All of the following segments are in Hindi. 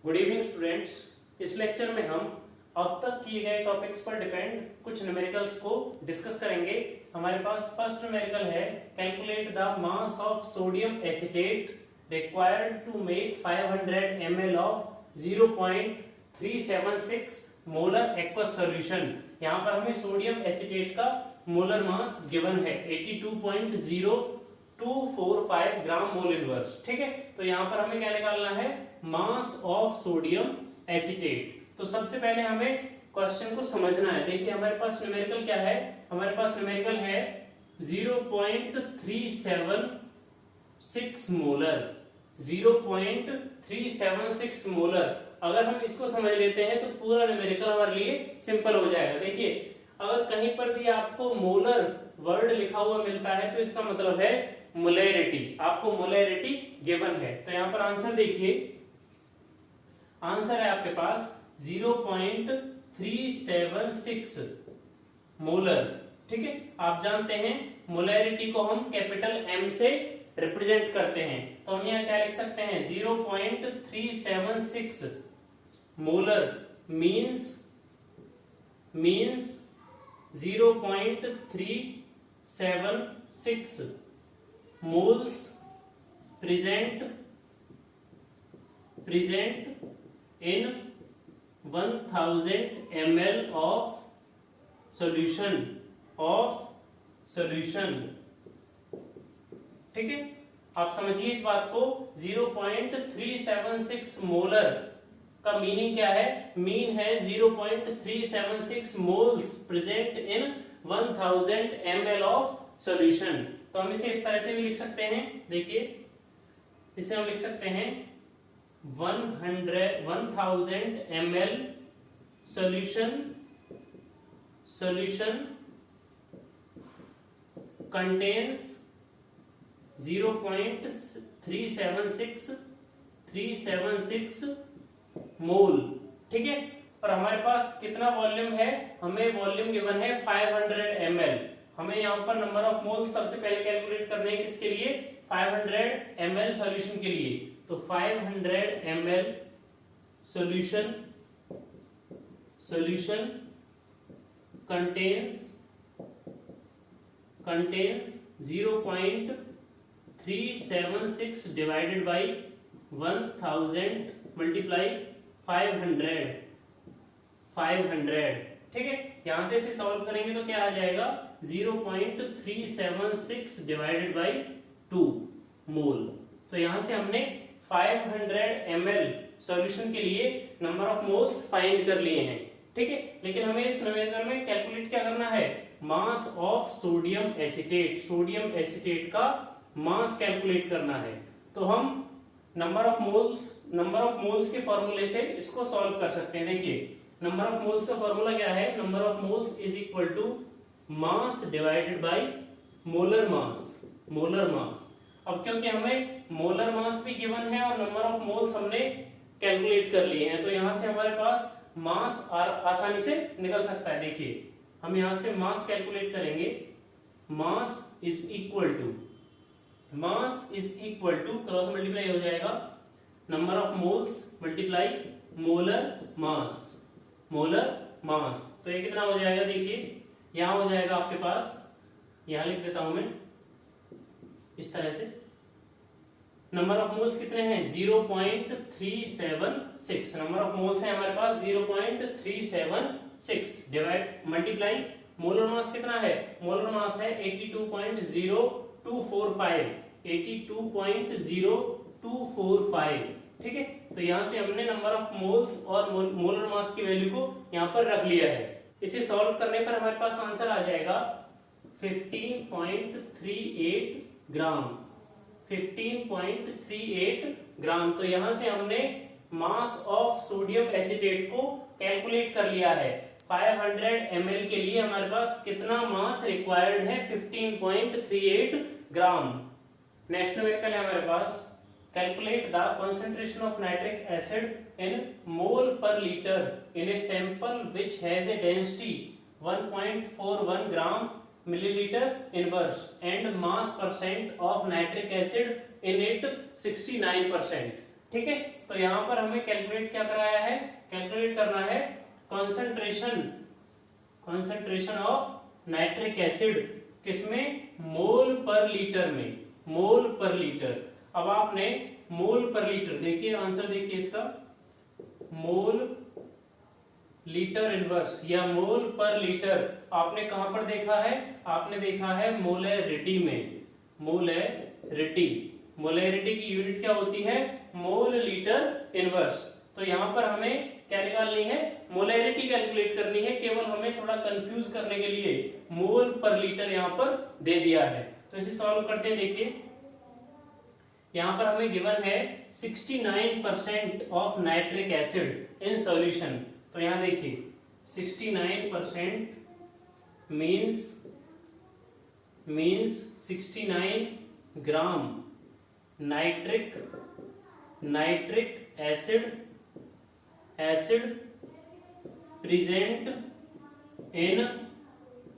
Good evening students. इस लेक्चर में हम अब तक किए गए टॉपिक्स पर डिपेंड कुछ न्यूमेरिकल्स को डिस्कस करेंगे। हमारे पास फर्स्ट न्यूमेरिकल है calculate the mass of sodium acetate required to make 500 ml of 0.376 molar aqueous solution. यहाँ पर हमें सोडियम एसीटेट का मोलर मास गिवन है 82.0245 ग्राम मोल इनवर्स। ठीक है, तो यहाँ पर हमें क्या निकालना है, मास ऑफ सोडियम एसीटेट। तो सबसे पहले हमें क्वेश्चन को समझना है। देखिए हमारे पास न्यूमेरिकल क्या है, हमारे पास न्यूमेरिकल है 0.376 मोलर, 0.376 मोलर। अगर हम इसको समझ लेते हैं तो पूरा न्यूमेरिकल हमारे लिए सिंपल हो जाएगा। देखिए अगर कहीं पर भी आपको मोलर वर्ड लिखा हुआ मिलता है तो इसका मतलब है मोलैरिटी, आपको मोलैरिटी गिवन है। तो यहां पर आंसर देखिए, आंसर है आपके पास 0.376 मोलर। ठीक है, आप जानते हैं मोलैरिटी को हम कैपिटल M से रिप्रेजेंट करते हैं, तो हम यहाँ क्या लिख सकते हैं 0.376 molar means 0.376 moles present in 1000 ml of solution। ठीक है, आप समझिए इस बात को। 0.376 मोलर का मीनिंग क्या है, मीन है 0.376 moles present in 1000 ml of solution. तो हम इसे इस तरह से भी लिख सकते हैं। देखिए इसे हम लिख सकते हैं 1000 ml solution contains 0.376 मोल। ठीक है, और हमारे पास कितना वॉल्यूम है, हमें वॉल्यूम गिवन है 500 ml। हमें यहाँ पर नंबर ऑफ मोल सबसे पहले कैलकुलेट करने हैं, किसके लिए, 500 ml सॉल्यूशन के लिए। तो 500 ml solution contains 0.376 divided by 1000 multiply 500। ठीक है, यहां से इसे सॉल्व करेंगे तो क्या आ जाएगा 0.376 डिवाइडेड बाई 2 मोल। तो यहां से हमने 500 ml सॉल्यूशन के लिए नंबर ऑफ मोल्स फाइंड कर लिए हैं। ठीक है, लेकिन हमें इस न्यूमेरिकल में कैलकुलेट क्या करना है, मास of sodium acetate, sodium acetate का मास कैलकुलेट करना है। तो हम नंबर ऑफ मोल्स के फॉर्मूले से इसको सॉल्व कर सकते हैं। देखिए नंबर ऑफ मोल्स का फॉर्मूला क्या है, number of moles is equal to mass divided by molar mass. अब क्योंकि हमें मोलर मास भी गिवन है और नंबर ऑफ मोल्स हमने कैलकुलेट कर लिए हैं, तो यहां से हमारे पास मास आसानी से निकल सकता है। देखिए हम यहां से मास कैलकुलेट करेंगे, mass is equal to cross multiply हो जाएगा number of moles multiply molar mass. तो ये कितना हो जाएगा, देखिए यहां हो जाएगा आपके पास, यहां लिख देता हूं मैं इस तरह से, नंबर ऑफ मोल्स कितने हैं 0.376, नंबर ऑफ मोल्स है हमारे पास 0.376 डिवाइड मल्टीप्लाई मोलर मास कितना है, मोलर मास है 82.0245। ठीक है, तो यहां से हमने नंबर ऑफ मोल्स और मोलर मास की वैल्यू को यहां पर रख लिया है। इसे सॉल्व करने पर हमारे पास आंसर आ जाएगा 15.38 ग्राम, 15.38 ग्राम। तो यहां से हमने मास ऑफ सोडियम एसीटेट को कैलकुलेट कर लिया है। 500 ml के लिए हमारे पास कितना मास रिक्वायर्ड है, 15.38 ग्राम। नेक्स्ट न्यूमेरिकल है हमारे पास calculate the concentration of nitric acid in mole per litre in a sample which has a density 1.41 gram milliliter inverse and mass percent of nitric acid in it 69%। ठीक है, तो यहां पर हमें कैलकुलेट क्या कराया है, कैलकुलेट करना है कॉन्सेंट्रेशन ऑफ नाइट्रिक एसिड, किसमें, मोल पर लीटर में, मोल पर लीटर। अब आपने मोल पर लीटर, देखिए आंसर देखिए इसका, मोल लीटर इनवर्स या मोल पर लीटर आपने कहां पर देखा है, आपने देखा है मोलैरिटी में, मोलैरिटी, मोलैरिटी की यूनिट क्या होती है, मोल लीटर इनवर्स। तो यहां पर हमें क्या निकालनी है, मोलैरिटी कैलकुलेट करनी है, केवल हमें थोड़ा कंफ्यूज करने के लिए मोल पर लीटर यहां पर दे दिया है। तो इसे सॉल्व करते हैं, देखिए यहां पर हमें गिवन है 69% of nitric acid in solution. तो यहां देखिए 69% means 69 gram nitric acid present in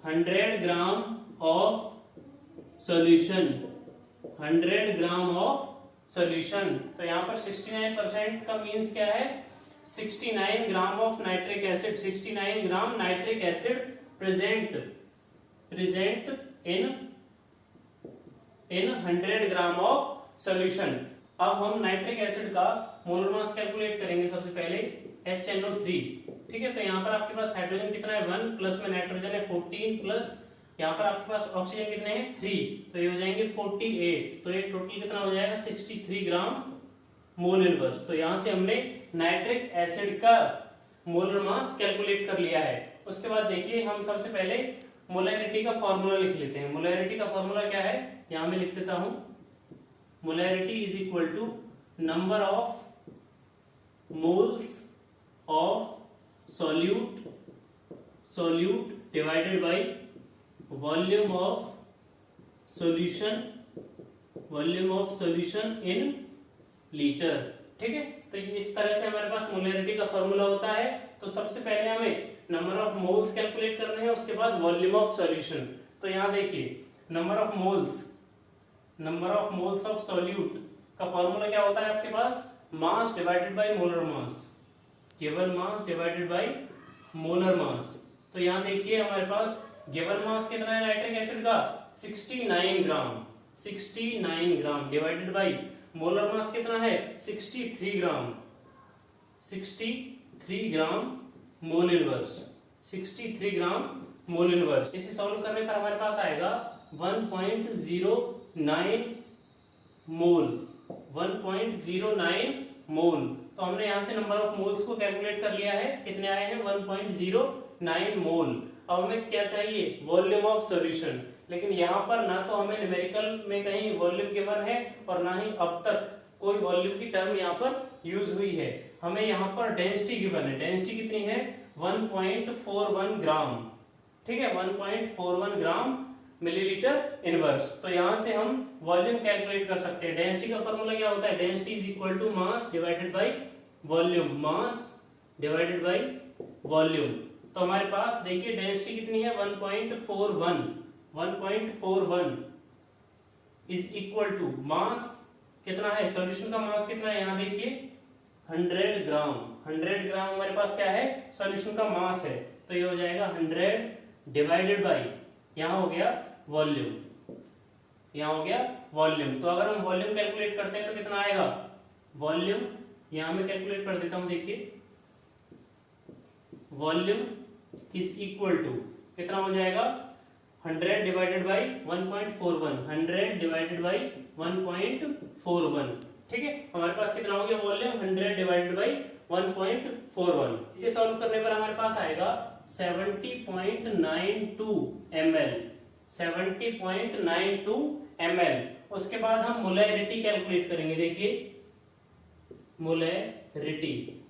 100 gram of solution, 100 gram of solution. तो यहाँ पर 69% का मीन्स क्या है, 69 gram of nitric acid, 69 gram nitric acid present in 100 gram of solution. अब हम नाइट्रिक एसिड का मोलर मास कैलकुलेट करेंगे। सबसे पहले HNO3, ठीक है, तो यहाँ पर आपके पास हाइड्रोजन कितना है 1, प्लस में नाइट्रोजन है 14, प्लस यहाँ पर आपके पास ऑक्सीजन कितने हैं 3, तो ये हो जाएंगे 48, तो ये टोटल कितना हो जाएगा 63 ग्राम मोल इनवर्स। तो यहाँ से हमने नाइट्रिक एसिड का मोलर मास कैलकुलेट कर लिया है। उसके बाद देखिए हम सबसे पहले मोलैरिटी का फॉर्मूला लिख लेते हैं। मोलैरिटी का फॉर्मूला क्या है, यहाँ मैं लिख देता हूं, molarity is equal to number of moles of solute divided by volume of solution in litre. ठीक है, तो इस तरह से हमारे पास मोलैरिटी का फॉर्मूला होता है। तो सबसे पहले हमें नंबर ऑफ मोल्स कैलकुलेट करने हैं, उसके बाद वॉल्यूम ऑफ सॉल्यूशन। तो यहां देखिए number of moles of solute का फॉर्मूला क्या होता है आपके पास, mass divided by molar mass, given mass divided by molar mass. तो यहां देखिए हमारे पास गिवन मास कितना है नाइट्रिक एसिड का 69 ग्राम डिवाइडेड बाय मोलर मास कितना है 63 ग्राम मोल इनवर्स, 63 ग्राम मोल इनवर्स। इसे सॉल्व करने पर हमारे पास आएगा 1.09 मोल, 1.09 मोल। तो हमने यहां से नंबर ऑफ मोल्स को कैलकुलेट कर लिया है, कितने आए हैं 1.09 मोल। अब हमें क्या चाहिए, वॉल्यूम ऑफ सॉल्यूशन। लेकिन यहाँ पर ना तो हमें न्यूमेरिकल में कहीं वॉल्यूम गिवन है और ना ही अब तक कोई वॉल्यूम की टर्म यहाँ पर यूज हुई है। हमें यहाँ पर डेंसिटी गिवन है, डेंसिटी कितनी है 1.41 ग्राम, ठीक है, 1.41 ग्राम मिलीलीटर इनवर्स। तो यहां से हम वॉल्यूम कैलकुलेट कर सकते हैं। डेंसिटी का फॉर्मूला क्या होता है, density is equal to mass divided by volume, mass divided by volume. तो हमारे पास देखिए डेंसिटी कितनी है 1.41 इज इक्वल टू मास कितना है, सॉल्यूशन का मास कितना है, यहां देखिए 100 ग्राम हमारे पास क्या है, सॉल्यूशन का मास है। तो ये हो जाएगा 100 डिवाइडेड बाय, यहां हो गया वॉल्यूम, तो अगर हम वॉल्यूम कैलकुलेट करते हैं तो कितना आएगा, वॉल्यूम यहां मैं कैलकुलेट कर देता हूं, देखिए वॉल्यूम इज इक्वल टू कितना हो जाएगा 100 डिवाइडेड बाय 1.41, 100 डिवाइडेड बाय 1.41, ठीक है। हमारे पास कितना हो गया वॉल्यूम 100 डिवाइडेड बाय 1.41। इसे सॉल्व करने पर हमारे पास आएगा 70.92 ml, 70.92 ml। उसके बाद हम मोलैरिटी कैलकुलेट करेंगे, देखिए मोलैरिटी,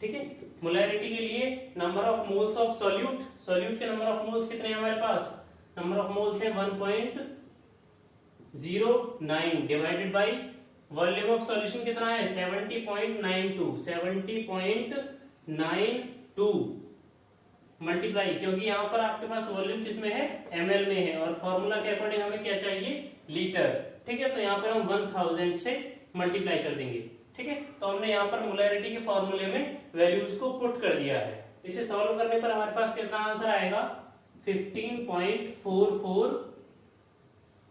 ठीक है। मोलैरिटी के लिए number of moles of solute के नंबर ऑफ मोल्स कितने हैं हमारे पास, नंबर ऑफ मोल्स है 1.09 divided by volume of solution कितना है 70.92 मल्टीप्लाई, क्योंकि यहाँ पर आपके पास वॉल्यूम किस में है ml में है और फॉर्मूला के अकॉर्डिंग हमें क्या चाहिए लीटर, ठीक है। तो यहाँ पर हम 1000 से मल्टीप्लाई कर देंगे, ठीक है, तो हमने यहाँ पर मोलैरिटी के फॉर्मूले में वैल्यूज को पुट कर दिया है। इसे सॉल्व करने पर हमारे पास कितना आंसर आएगा, 15.44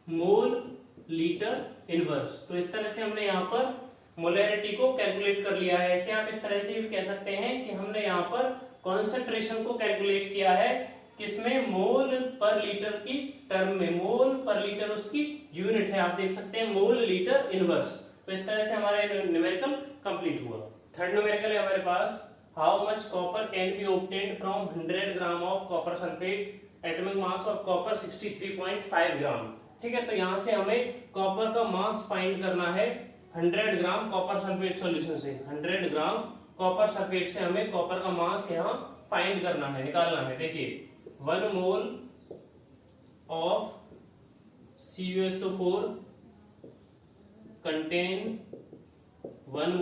मोल लीटर इनवर्स। तो इस तरह से हमने यहाँ पर मोलैरिटी को कैलकुलेट कर लिया है। इसे आप इस तरह से भी कह सकते हैं कि हमने यहाँ पर कॉन्सेंट्रेशन को कैलकुलेट किया है, किसमें, मोल पर लीटर की टर्म में। मोल पर लीटर उसकी यूनिट है, आप देख सकते हैं मोल लीटर इनवर्स। तो इस तरह से हमारा न्यूमेरिकल कंप्लीट हुआ। थर्ड न्यूमेरिकल है हमारे पास, how much copper can be obtained from 100 gram of copper sulphate, atomic mass of copper 63.5 gram. ठीक है, तो यहाँ से हमें कॉपर का मास फाइंड करना है 100 ग्राम कॉपर सल्फेट सॉल्यूशन से। 100 ग्राम कॉपर सल्फेट से हमें कॉपर का मास यहाँ फाइंड करना है, निकालना है। देखिए 1 mole of CuSO4 contain 1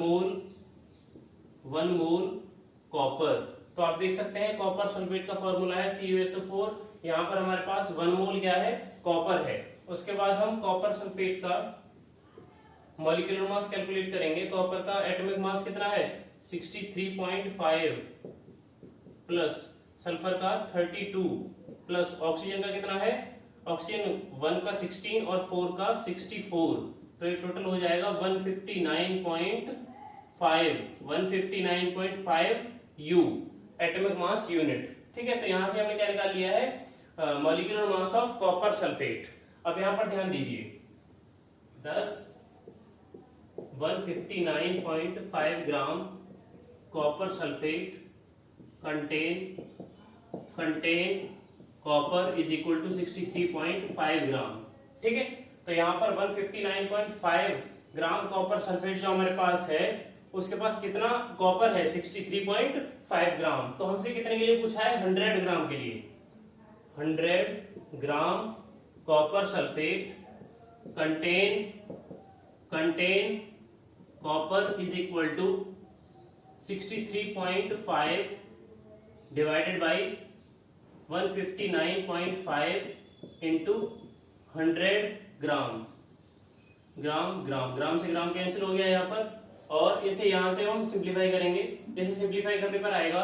mole copper. तो आप देख सकते हैं कॉपर सल्फेट का फॉर्मूला है CuSO4। यहाँ पर हमारे पास 1 मोल क्या है, कॉपर है। उसके बाद हम कॉपर सल्फेट का मॉलिक्यूलर मास कैलकुलेट करेंगे। कॉपर का एटॉमिक मास कितना है, 63.5 प्लस सल्फर का 32 प्लस ऑक्सीजन का कितना है, ऑक्सीजन 1 का 16 और 4 का 64, तो ये टोटल हो जाएगा 159.5 U एटॉमिक मास यूनिट। ठीक है, तो यहां से हमने क्या निकाल लिया है, molecular mass of copper sulphate. अब यहां पर ध्यान दीजिए 159.5 gram copper sulphate contain copper is equal to 63.5 gram. ठीक है, तो यहाँ पर 159.5 ग्राम कॉपर सल्फेट जो हमारे पास है, उसके पास कितना कॉपर है, 63.5 ग्राम। तो हमसे कितने के लिए पूछा है, 100 ग्राम के लिए। 100 gram copper sulphate contain copper is equal to 63.5 divided by 159.5 into 100 gram से ग्राम कैंसिल हो गया यहाँ पर, और इसे यहाँ से हम सिंप्लीफाई करेंगे। इसे सिंप्लीफाई करने पर आएगा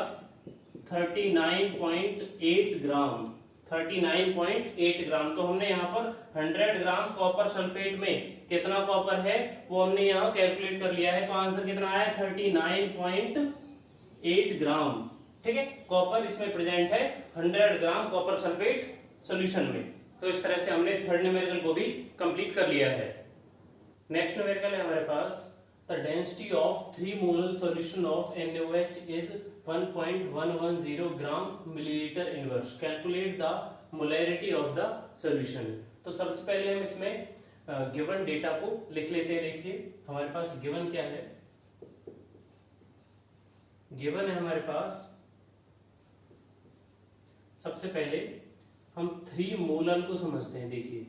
39.8 ग्राम। 39.8 ग्राम। तो हमने यहाँ पर 100 ग्राम कॉपर सल्फेट में कितना कॉपर है वो हमने यहाँ कैलकुलेट कर लिया है। तो आंसर कितना आया, 39.8 ग्राम। ठीक है, कॉपर इसमें प्रेजेंट है 100 ग्राम कॉपर सल्फेट सॉल्यूशन में। तो इस तरह से हमने थर्ड न्यूमेरिकल को भी कंप्लीट कर लिया है। नेक्स्ट न्यूमेरिकल है हमारे पास, the density of 3 molar solution of NaOH is 1.110 gram millilitre inverse, calculate the molarity of the solution. तो सबसे पहले हम इसमें गिवन डेटा को लिख लेते हैं। देखिए हमारे पास गिवन क्या है, गिवन है हमारे पास, सबसे पहले हम 3 मोलर को समझते हैं। देखिए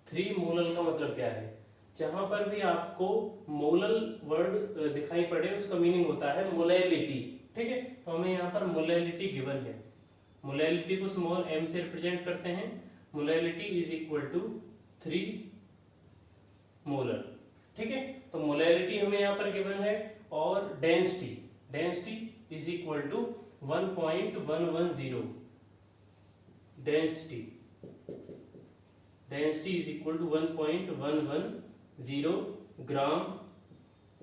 3 मोलर का मतलब क्या है, जहां पर भी आपको मोलर वर्ड दिखाई पड़े उसका मीनिंग होता है मोलैलिटी। ठीक है, तो हमें यहाँ पर मोलैलिटी गिवन है। मोलैलिटी को स्मॉल m से रिप्रेजेंट करते हैं। Molality is equal to 3 molar. ठीक है, तो मोलैलिटी हमें यहाँ पर गिवन है, और density is equal to 1.110। Density is equal to 1.110 gram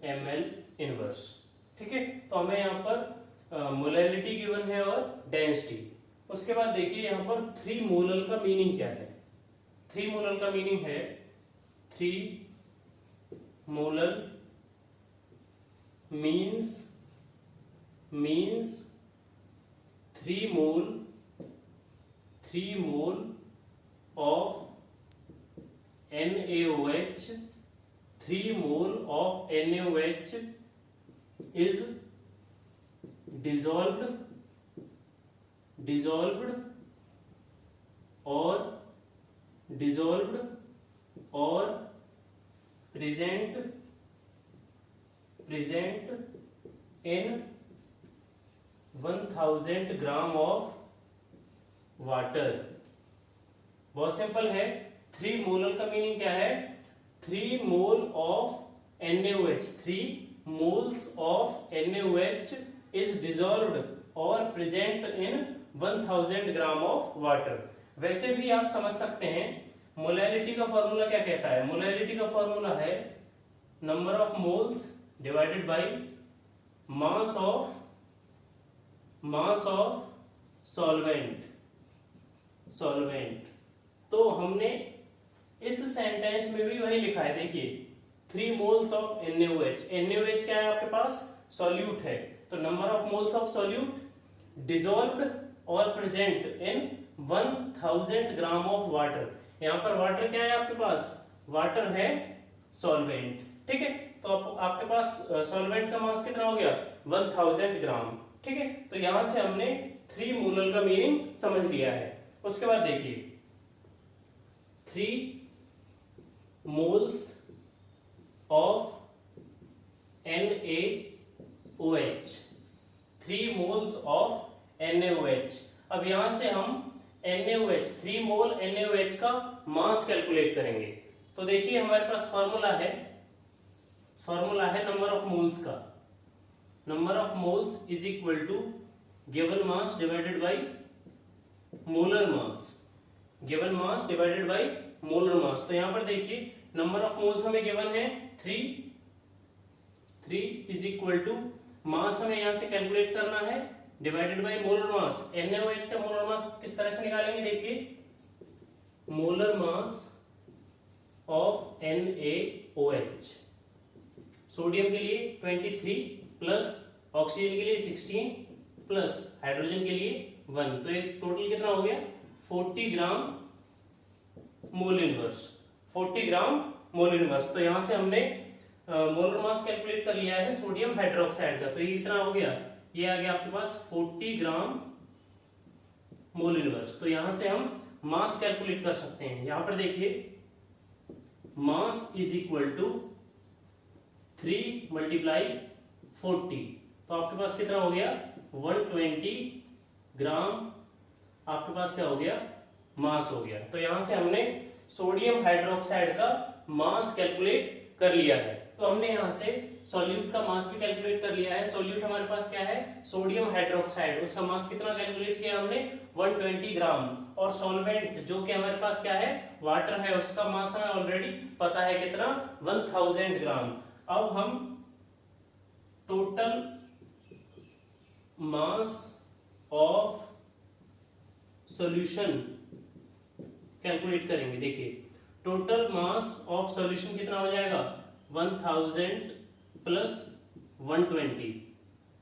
ml inverse. ठीक है, तो हमें यहाँ पर मोलैलिटी गिवन है और डेंसिटी। उसके बाद देखिए यहाँ पर 3 मोलर का मीनिंग क्या है। 3 मोलर का मीनिंग है, 3 molar means 3 mole of NaOH, 3 mole of NaOH is dissolved or present in 1000 gram of water. बहुत सिंपल है, 3 मोलर का मीनिंग क्या है, 3 mole of NaOH, 3 moles of NaOH is dissolved or present in 1000 gram of water. वैसे भी आप समझ सकते हैं मोलैरिटी का फॉर्मूला क्या कहता है। मोलैरिटी का फॉर्मूला है number of moles divided by mass of solvent. तो हमने इस सेंटेंस में भी वही लिखा है, देखिए 3 मोल्स ऑफ NaOH। NaOH क्या है आपके पास, सॉल्यूट है, तो number of moles of solute dissolved और present in 1000 gram of water. यहाँ पर वाटर क्या है आपके पास, वाटर है सॉल्वेंट, ठीक है। तो आपके पास सॉल्वेंट का मास कितना हो गया, 1000 ग्राम, ठीक है। तो यहां से हमने 3 मोलर का मीनिंग समझ लिया है। उसके बाद देखिए 3 moles of NaOH, 3 moles of NaOH। अब यहां से हम NaOH 3 मोल NaOH का मास कैलकुलेट करेंगे। तो देखिए हमारे पास फॉर्मूला है नंबर ऑफ मोल्स का। Number of moles is equal to given mass divided by molar mass, given mass divided by molar mass. तो यहां पर देखिए नंबर ऑफ मोल्स हमें गिवन है 3 इज इक्वल टू मास हमें यहां से कैलकुलेट करना है divided by molar mass. NaOH का मोलर मास किस तरह से निकालेंगे, देखिए molar mass of NaOH। Sodium के लिए 23 प्लस ऑक्सीजन के लिए 16 प्लस हाइड्रोजन के लिए 1, तो एक टोटल कितना हो गया 40 ग्राम मोल इनवर्स, 40 ग्राम मोल इनवर्स। तो यहां से हमने मोलर मास कैलकुलेट कर लिया है सोडियम हाइड्रोक्साइड का, तो ये कितना हो गया, ये आ गया आपके पास 40 ग्राम मोल इनवर्स। तो यहां से हम मास कैलकुलेट कर सकते हैं। यहां पर देखिए mass is equal to 3 multiply 40, तो आपके पास कितना हो गया 120 ग्राम आपके पास क्या हो गया, मास हो गया। तो यहां से हमने सोडियम हाइड्रोक्साइड का मास कैलकुलेट कर लिया है। तो हमने यहां से सॉल्यूट का मास भी कैलकुलेट कर लिया है। सॉल्यूट हमारे पास क्या है, सोडियम हाइड्रोक्साइड, उसका मास कितना कैलकुलेट किया हमने 120 ग्राम। और सॉल्वेंट जो कि हमारे पास क्या है, वाटर है, उसका मास हमें ऑलरेडी पता है कितना 1000 ग्राम। अब हम total mass of solution calculate करेंगे। देखिए टोटल मास ऑफ सॉल्यूशन कितना हो जाएगा 1000 प्लस 120।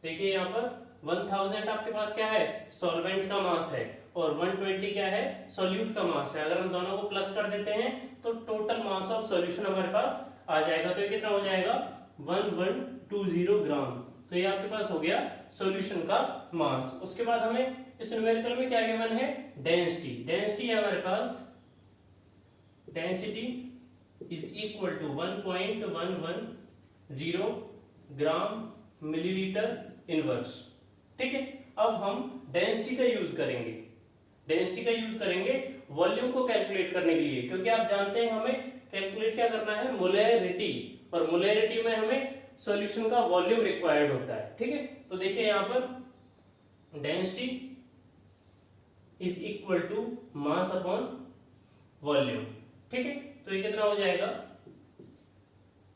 देखिए यहाँ पर 1000 आपके पास क्या है, सॉल्वेंट का मास है, और 120 क्या है, सॉल्यूट का मास है। अगर हम दोनों को प्लस कर देते हैं तो टोटल मास ऑफ सॉल्यूशन हमारे पास आ जाएगा। तो ये कितना हो जाएगा 1120 ग्राम। तो ये आपके पास हो गया सॉल्यूशन का मास। उसके बाद हमें इस न्यूमेरिकल में क्या गिवन है, डेंसिटी। डेंसिटी है हमारे पास, density is equal to 1.110 gram millilitre inverse, ठीक है। अब हम डेंसिटी का यूज करेंगे, डेंसिटी का यूज करेंगे वॉल्यूम को कैलकुलेट करने के लिए, क्योंकि आप जानते हैं हमें कैलकुलेट क्या करना है, मोलैरिटी, और मोलैरिटी में हमें सॉल्यूशन का वॉल्यूम रिक्वायर्ड होता है, ठीक है। तो देखिए यहां पर density is equal to mass upon volume, ठीक है। तो ये कितना हो जाएगा,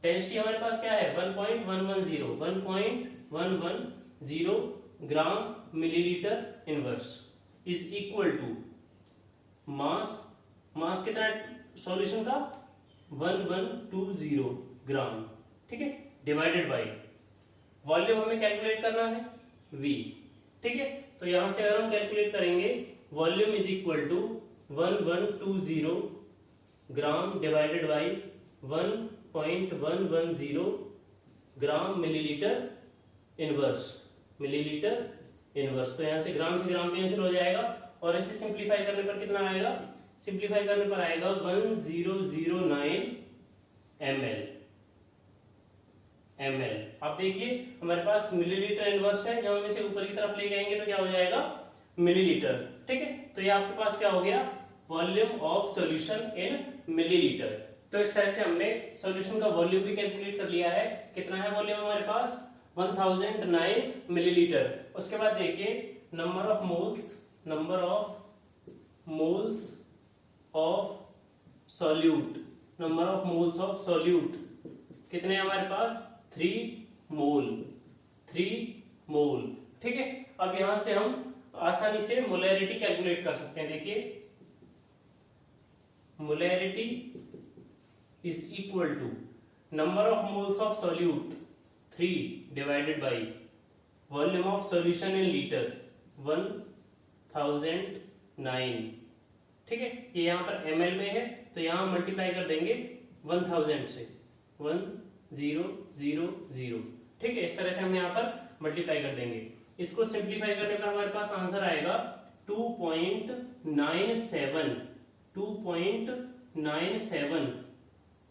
डेंसिटी हमारे पास क्या है 1.110 gram millilitre inverse is equal to mass कितना सॉल्यूशन का 1120 ग्राम, ठीक है, डिवाइडेड बाय वॉल्यूम हमें कैलकुलेट करना है V, ठीक है। तो यहां से अगर हम कैलकुलेट करेंगे volume is equal to 1120 gram divided by 1.110 gram millilitre inverse, तो यहां से ग्राम कैंसिल हो जाएगा, और इसे सिंप्लीफाई करने पर कितना आएगा, सिंप्लीफाई करने पर आएगा 1009 ml। अब देखिए हमारे पास मिलीलीटर इनवर्स है, जब हम इसे ऊपर की तरफ ले जाएंगे तो क्या हो जाएगा मिलीलीटर, ठीक है। तो ये आपके पास क्या हो गया, volume of solution in millilitre. तो इस तरह से हमने सॉल्यूशन का वॉल्यूम भी कैलकुलेट कर लिया है। कितना है वॉल्यूम हमारे पास? 1009 मिलीलीटर। उसके बाद देखिए number of moles of solute, number of moles of solute कितने हैं हमारे पास? 3 मोल। ठीक है। अब यहां से हम आसानी से मोलैरिटी कैलकुलेट कर सकते हैं। देखिए molarity is equal to number of moles of solute 3 divided by volume of solution in litre 1009। ठीक है, ये यहाँ पर ml में है तो यहाँ मल्टीप्लाई कर देंगे 1000 से 1000। ठीक है, इस तरह से हम यहाँ पर मल्टीप्लाई कर देंगे। इसको सिंप्लीफाई करने पर हमारे पास आंसर आएगा 2.97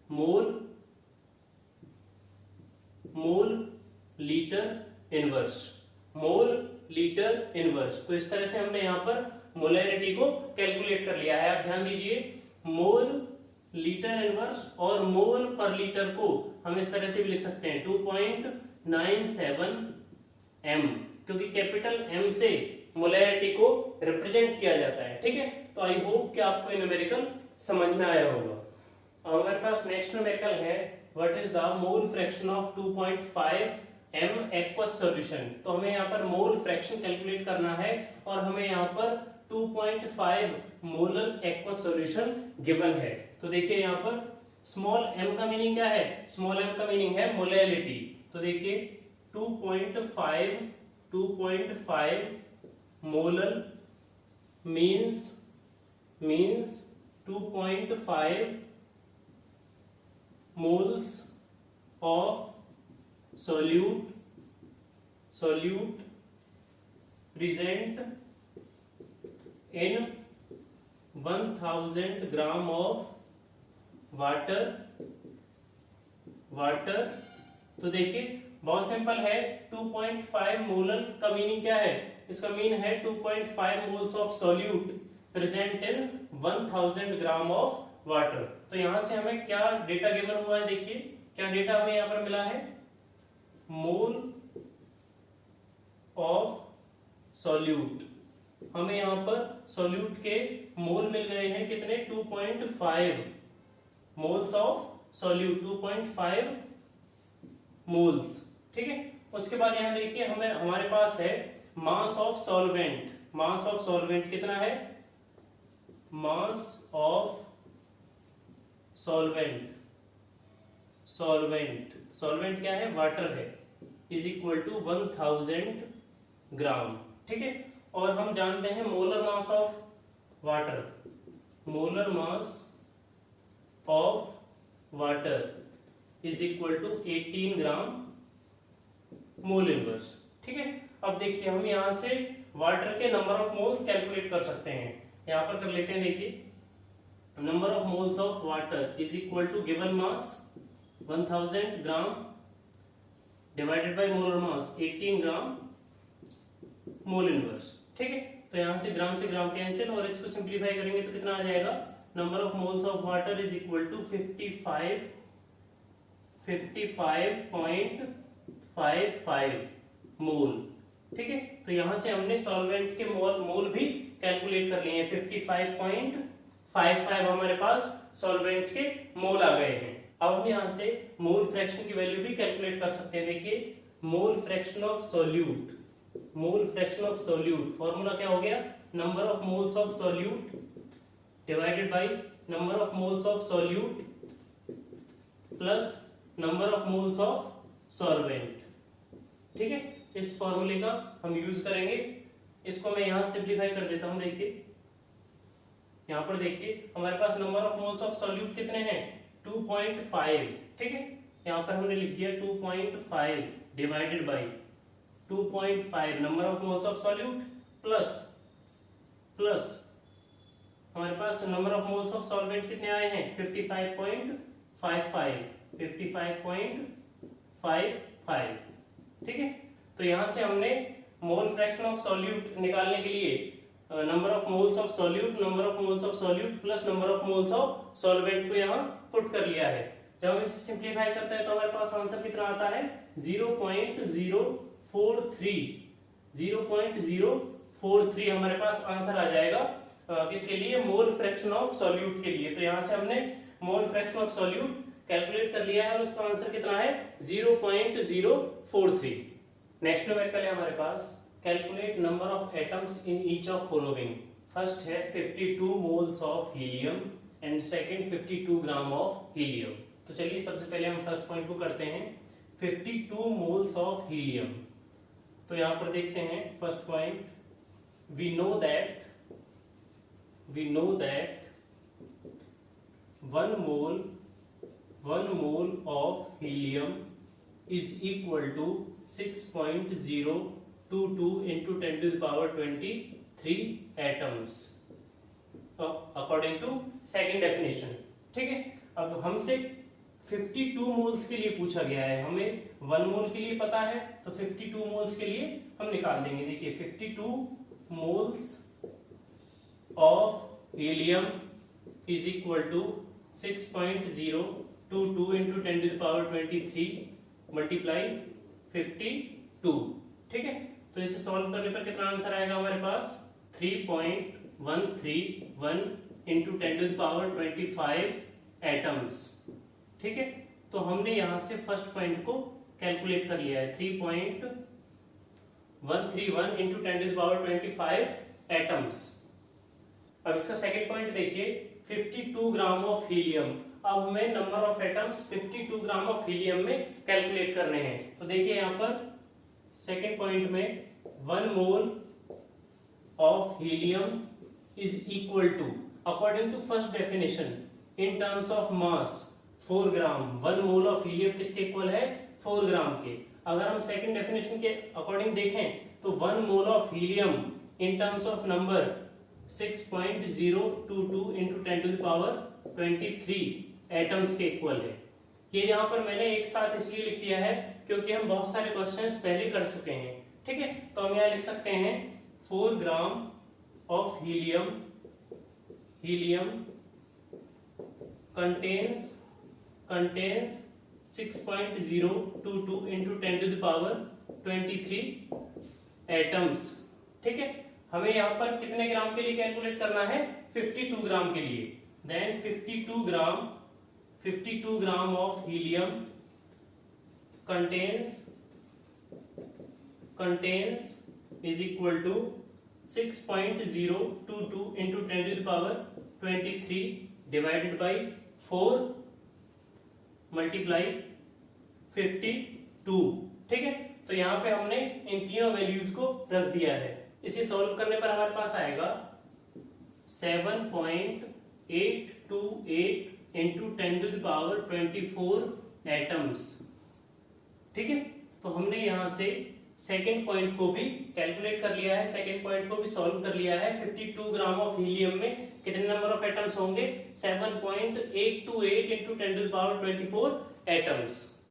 मोल लीटर इनवर्स। तो इस तरह से हमने यहाँ पर मोलैरिटी को कैलकुलेट कर लिया है। आप ध्यान दीजिए मोल लीटर इनवर्स और मोल पर लीटर को हम इस तरह से भी लिख सकते हैं 2.97 m, क्योंकि कैपिटल M से मोलैरिटी को रिप्रेजेंट किया जाता है। ठीक है, तो आई होप कि आपको ये न्यूमेरिकल समझ में आया होगा। अब हमारे पास नेक्स्ट न्यूमेरिकल है what is the mole fraction of 2.5 m aqueous solution. तो हमें यहाँ पर मोल फ्रैक्शन कैलकुलेट करना है और हमें यहाँ पर 2.5 मोलर एक्वस सॉल्यूशन गिवन है। तो देखिए यहाँ पर स्मॉल m का मीनिंग क्या है? स्मॉल m का मीनिंग है मोलैरिटी। तो देखिए 2.5 molar means 2.5 moles of solute present in 1000 gram of water। तो देखिए बहुत सिंपल है, 2.5 मोलर का मीनिंग क्या है? इसका मीन है 2.5 moles of solute present in 1000 gram of water. तो यहां से हमें क्या डेटा गिवन हुआ है? देखिए क्या डेटा हमें यहां पर मिला है? Mole of solute. हमें यहां पर सॉल्यूट के मोल मिल गए हैं कितने? 2.5 मोल्स ऑफ सॉल्यूट, 2.5 मोल्स। ठीक है, उसके बाद यहां देखिए हमें हमारे पास है mass of solvent. Mass of solvent कितना है? मास ऑफ सॉल्वेंट क्या है? वाटर है, इज इक्वल टू 1000 ग्राम। ठीक है, और हम जानते हैं molar mass of water, molar mass of water is equal to 18 gram mole inverse. ठीक है, अब देखिए हम यहां से वाटर के नंबर ऑफ मोल्स कैलकुलेट कर सकते हैं। यहां पर कर लेते हैं। देखिए number of moles of water is equal to given mass 1000 gram divided by molar mass 18 gram mole inverse. ठीक है, तो यहां से ग्राम कैंसिल और इसको सिंप्लीफाई करेंगे तो कितना आ जाएगा? Number of moles of water is equal to 55.55 mole. ठीक है, तो यहां से हमने सॉल्वेंट के मोल भी कैलकुलेट कर लिए हैं। 55.55 हमारे पास सॉल्वेंट के मोल आ गए हैं। अब हम यहां से मोल फ्रैक्शन की वैल्यू भी कैलकुलेट कर सकते हैं। देखिए mole fraction of solute, formula क्या हो गया? Number of moles of solute divided by number of moles of solute plus number of moles of solvent. ठीक है, इस फॉर्मूले का हम यूज करेंगे। इसको मैं यहां सिंप्लीफाई कर देता हूं। देखिए यहां पर देखिए हमारे पास number of moles of solute कितने हैं? 2.5। ठीक है, यहां पर हमने लिख दिया 2.5 divided by 2.5 number of moles of solute plus हमारे पास number of moles of solvent कितने आए हैं? 55.55। ठीक है, तो यहां से हमने मोल फ्रैक्शन ऑफ सॉल्यूट निकालने के लिए number of moles of solute, number of moles of solute plus number of moles of solvent को यहाँ पुट कर लिया है। जब हम इसे सिंप्लीफाई करते हैं तो हमारे पास आंसर कितना आता है 0.043, 0.043 हमारे पास आंसर आ जाएगा किसके लिए, मोल फ्रैक्शन ऑफ सॉल्यूट के लिए। तो यहाँ से हमने mole fraction of solute calculate कर लिया है और उसका आंसर कितना है 0.043। नेक्स्ट न्यूमेरिकल है हमारे पास, calculate number of atoms in each of following. First है 52 moles of helium and second 52 gram of helium. तो चलिए सबसे पहले हम फर्स्ट पॉइंट को करते हैं, 52 मोल्स ऑफ हीलियम। तो यहां पर देखते हैं first point, we know that 1 mole of helium is equal to 6.022 into 10 to the power 23 atoms according to second definition। ठीक है, अब हमसे 52 मोल्स के लिए पूछा गया है, हमें 1 मोल के लिए पता है तो 52 मोल्स के लिए हम निकाल देंगे। देखिए 52 moles of helium is equal to 6.022 into 10 to the power 23 multiply 52। ठीक है, तो इसे सॉल्व करने पर कितना आंसर आएगा हमारे पास 3.131 into 10 to the power 25 atoms. ठीक है, तो हमने यहां से फर्स्ट पॉइंट को कैलकुलेट कर लिया है 3.131 into 10 to the power 25 atoms. अब इसका सेकंड पॉइंट देखिए 52 ग्राम ऑफ हीलियम। अब हमें number of atoms 52 gram of helium में कैलकुलेट करने हैं। तो देखिए यहां पर सेकंड पॉइंट में 1 mole of helium is equal to, according to first definition in terms of mass 4 gram. 1 mole of helium किसके इक्वल है 4 ग्राम के। अगर हम सेकंड डेफिनेशन के अकॉर्डिंग देखें तो 1 mole of helium in terms of number 6.022 into 10 to the power 23 atoms के इक्वल है। ये यहाँ पर मैंने एक साथ इसलिए लिख दिया है क्योंकि हम बहुत सारे क्वेश्चंस पहले कर चुके हैं। ठीक है, तो हम यहाँ लिख सकते हैं 4 ग्राम of helium contains 6.022 into 10 to the power 23 atoms. ठीक है, हमें यहाँ पर कितने ग्राम के लिए कैलकुलेट करना है 52 ग्राम के लिए। Then 52 gram of helium contains is equal to 6.022 into 10 to the power 23 divided by 4 multiply 52। ठीक है, तो यहाँ पे हमने इन तीनों वैल्यूज को रख दिया है। इसे सॉल्व करने पर हमारे पास आएगा 7.828 into 10 to the power 24 atoms. ठीक है, तो हमने यहाँ से सेकेंड पॉइंट को भी कैलकुलेट कर लिया है, सेकेंड पॉइंट को भी सॉल्व कर लिया है। 52 ग्राम ऑफ हीलियम में कितने नंबर ऑफ एटम्स होंगे 7.828 into 10 to the power 24 atoms.